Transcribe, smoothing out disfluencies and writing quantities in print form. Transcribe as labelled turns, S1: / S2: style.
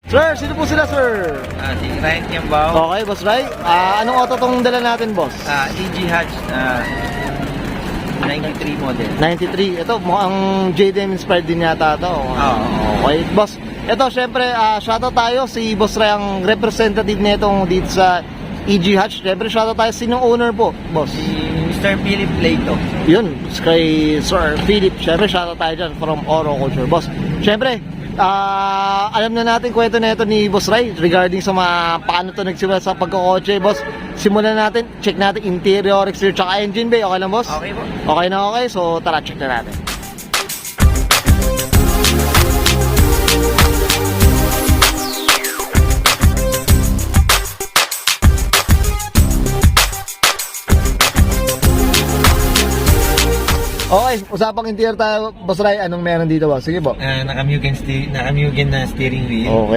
S1: Sir, sino po sila, sir?
S2: Si Ryan Tiambao.
S1: Okay, Boss Ray. Anong auto tong dala natin, boss?
S2: EG Hatch 93 model.
S1: 93. Ito, mukhang JDM inspired din yata ito. Okay, boss. Ito, syempre, shoutout tayo. Si Boss Ray ang representative nitong dito sa EG Hatch. Syempre, shoutout tayo. Sinong owner po, boss?
S2: Si Mr. Philip Plato.
S1: Yun, kay Sir Philip. Syempre, shoutout tayo dyan from Oro Culture, boss. Syempre, alam na natin kwento na ito ni Boss Ray regarding sa mga paano ito nagsimula sa pagkakotse, boss. Simulan natin, check natin interior, exterior, tsaka engine bay. Okay lang, boss?
S2: Okay po.
S1: Okay na okay, so tara, check na natin. Okay, usapang interior tayo, Boss Ray. Anong meron dito, boss? Sige po.
S2: Naka-Mugen na steering wheel.
S1: Okay.